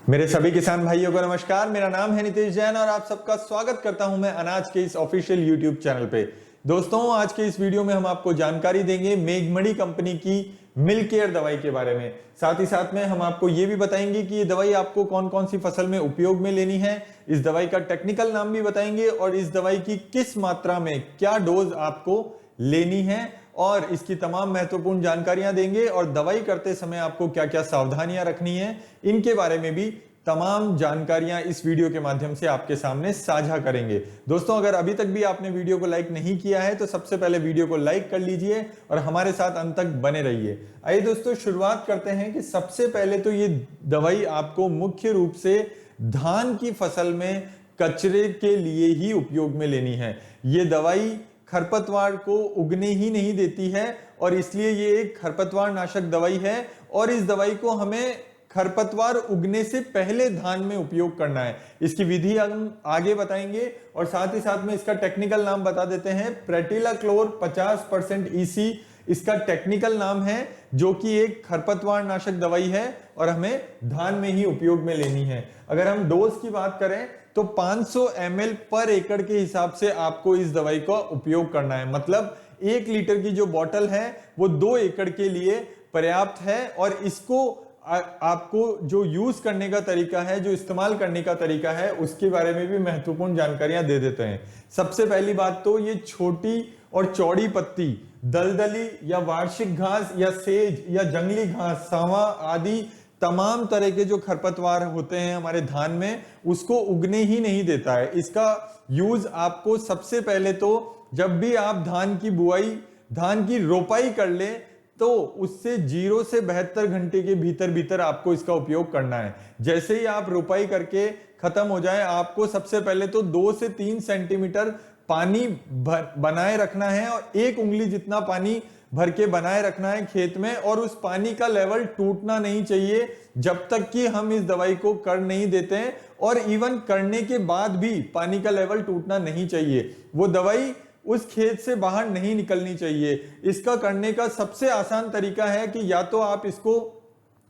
मेरे सभी किसान भाइयों को नमस्कार। मेरा नाम है नितेश जैन और आप सबका स्वागत करता हूं मैं अनाज के इस ऑफिशियल यूट्यूब चैनल पे। दोस्तों, आज के इस वीडियो में हम आपको जानकारी देंगे मेघमणि कंपनी की मिल केयर दवाई के बारे में। साथ ही साथ में हम आपको ये भी बताएंगे कि ये दवाई आपको कौन कौन सी फसल में उपयोग में लेनी है। इस दवाई का टेक्निकल नाम भी बताएंगे और इस दवाई की किस मात्रा में क्या डोज आपको लेनी है और इसकी तमाम महत्वपूर्ण जानकारियां देंगे और दवाई करते समय आपको क्या क्या सावधानियां रखनी है, इनके बारे में भी तमाम जानकारियां इस वीडियो के माध्यम से आपके सामने साझा करेंगे। दोस्तों, अगर अभी तक भी आपने वीडियो को लाइक नहीं किया है तो सबसे पहले वीडियो को लाइक कर लीजिए और हमारे साथ अंत तक बने रहिए। आइए दोस्तों, शुरुआत करते हैं कि सबसे पहले तो ये दवाई आपको मुख्य रूप से धान की फसल में कचरे के लिए ही उपयोग में लेनी है। ये दवाई खरपतवार को उगने ही नहीं देती है और इसलिए ये एक खरपतवार नाशक दवाई है और इस दवाई को हमें खरपतवार उगने से पहले धान में उपयोग करना है। इसकी विधि हम आगे बताएंगे और साथ ही साथ में इसका टेक्निकल नाम बता देते हैं। प्रेटिलाक्लोर 50% EC इसका टेक्निकल नाम है, जो कि एक खरपतवार नाशक दवाई है और हमें धान में ही उपयोग में लेनी है। अगर हम डोज की बात करें तो 500 ml पर एकड़ के हिसाब से आपको इस दवाई का उपयोग करना है। मतलब 1 लीटर की जो बोतल है वो 2 एकड़ के लिए पर्याप्त है और इसको आपको जो यूज करने का तरीका है, जो इस्तेमाल करने का तरीका है, उसके बारे में भी महत्वपूर्ण जानकारियां दे देते हैं। सबसे पहली बात तो ये छोटी और चौड़ी पत्ती, दलदली या वार्षिक घास या सेज या जंगली घास, सांवा आदि तमाम तरह के जो खरपतवार होते हैं हमारे धान में, उसको उगने ही नहीं देता है। इसका यूज आपको सबसे पहले तो जब भी आप धान की बुआई, धान की रोपाई कर ले तो उससे 0 से 72 घंटे के भीतर भीतर आपको इसका उपयोग करना है। जैसे ही आप रोपाई करके खत्म हो जाए, आपको सबसे पहले तो 2 से 3 सेंटीमीटर पानी बनाए रखना है और 1 उंगली जितना पानी भर के बनाए रखना है खेत में और उस पानी का लेवल टूटना नहीं चाहिए जब तक कि हम इस दवाई को कर नहीं देते हैं। और इवन करने के बाद भी पानी का लेवल टूटना नहीं चाहिए। वो दवाई उस खेत से बाहर नहीं निकलनी चाहिए। इसका करने का सबसे आसान तरीका है कि या तो आप इसको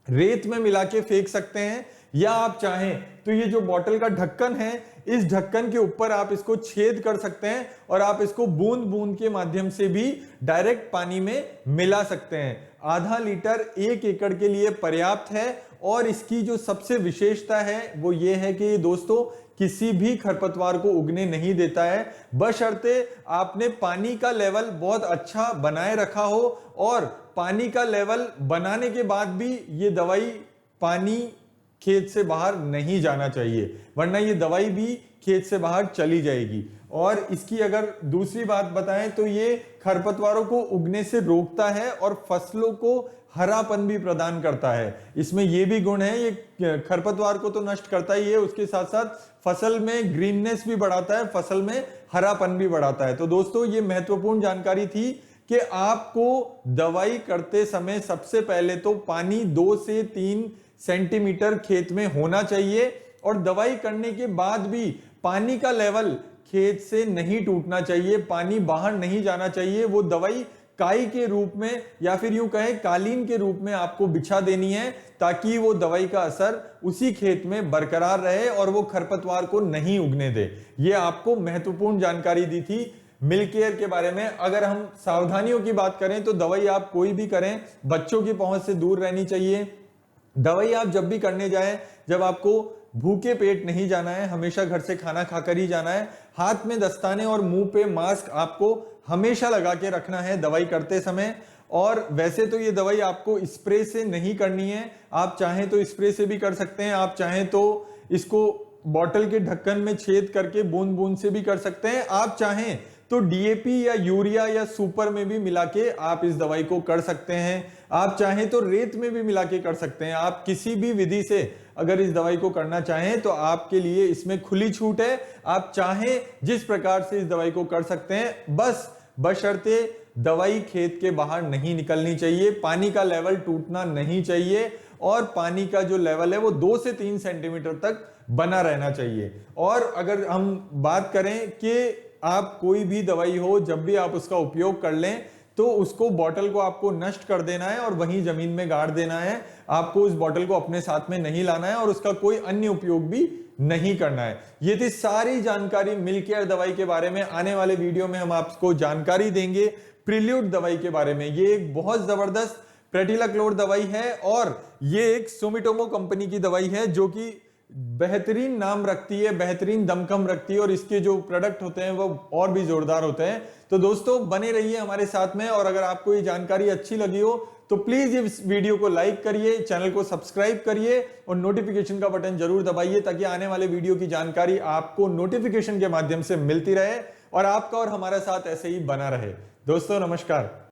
रेत में मिला के फेंक सकते हैं या आप चाहें तो ये जो बोतल का ढक्कन है, इस ढक्कन के ऊपर आप इसको छेद कर सकते हैं और आप इसको बूंद बूंद के माध्यम से भी डायरेक्ट पानी में मिला सकते हैं। आधा लीटर 1 एकड़ के लिए पर्याप्त है और इसकी जो सबसे विशेषता है वो ये है कि दोस्तों किसी भी खरपतवार को उगने नहीं देता है, बशर्ते आपने पानी का लेवल बहुत अच्छा बनाए रखा हो और पानी का लेवल बनाने के बाद भी ये दवाई पानी खेत से बाहर नहीं जाना चाहिए, वरना ये दवाई भी खेत से बाहर चली जाएगी। और इसकी अगर दूसरी बात बताएं तो ये खरपतवारों को उगने से रोकता है और फसलों को हरापन भी प्रदान करता है। इसमें ये भी गुण है, ये खरपतवार को तो नष्ट करता ही है, उसके साथ साथ फसल में ग्रीननेस भी बढ़ाता है, फसल में हरापन भी बढ़ाता है। तो दोस्तों, ये महत्वपूर्ण जानकारी थी कि आपको दवाई करते समय सबसे पहले तो पानी 2 से 3 सेंटीमीटर खेत में होना चाहिए और दवाई करने के बाद भी पानी का लेवल खेत से नहीं टूटना चाहिए, पानी बाहर नहीं जाना चाहिए। वो दवाई काई के रूप में या फिर यूं कहें कालीन के रूप में आपको बिछा देनी है ताकि वो दवाई का असर उसी खेत में बरकरार रहे और वो खरपतवार को नहीं उगने दे। ये आपको महत्वपूर्ण जानकारी दी थी मिल केयर के बारे में। अगर हम सावधानियों की बात करें तो दवाई आप कोई भी करें, बच्चों की पहुंच से दूर रहनी चाहिए। दवाई आप जब भी करने जाएं, जब आपको भूखे पेट नहीं जाना है, हमेशा घर से खाना खाकर ही जाना है। हाथ में दस्ताने और मुंह पे मास्क आपको हमेशा लगा के रखना है दवाई करते समय। और वैसे तो ये दवाई आपको स्प्रे से नहीं करनी है, आप चाहें तो स्प्रे से भी कर सकते हैं, आप चाहें तो इसको बॉटल के ढक्कन में छेद करके बूंद बूंद से भी कर सकते हैं, आप चाहें तो DAP या यूरिया या सुपर में भी मिला के आप इस दवाई को कर सकते हैं, आप चाहें तो रेत में भी मिला के कर सकते हैं। आप किसी भी विधि से अगर इस दवाई को करना चाहें तो आपके लिए इसमें खुली छूट है। आप चाहें जिस प्रकार से इस दवाई को कर सकते हैं, बस बशर्ते दवाई खेत के बाहर नहीं निकलनी चाहिए, पानी का लेवल टूटना नहीं चाहिए और पानी का जो लेवल है वो 2 से 3 सेंटीमीटर तक बना रहना चाहिए। और अगर हम बात करें कि आप कोई भी दवाई हो, जब भी आप उसका उपयोग कर लें तो उसको बॉटल को आपको नष्ट कर देना है और वहीं जमीन में गाड़ देना है। आपको उस बॉटल को अपने साथ में नहीं लाना है और उसका कोई अन्य उपयोग भी नहीं करना है। ये थी सारी जानकारी मिलकेयर दवाई के बारे में। आने वाले वीडियो में हम आपको जानकारी देंगे प्रिल्यूड दवाई के बारे में। ये एक बहुत जबरदस्त प्रेटिलाक्लोर दवाई है और ये एक सुमिटोमो कंपनी की दवाई है जो कि बेहतरीन नाम रखती है, बेहतरीन दमखम रखती है और इसके जो प्रोडक्ट होते हैं वो और भी जोरदार होते हैं। तो दोस्तों बने रहिए हमारे साथ में, और अगर आपको ये जानकारी अच्छी लगी हो तो प्लीज इस वीडियो को लाइक करिए, चैनल को सब्सक्राइब करिए और नोटिफिकेशन का बटन जरूर दबाइए ताकि आने वाले वीडियो की जानकारी आपको नोटिफिकेशन के माध्यम से मिलती रहे और आपका और हमारा साथ ऐसे ही बना रहे। दोस्तों नमस्कार।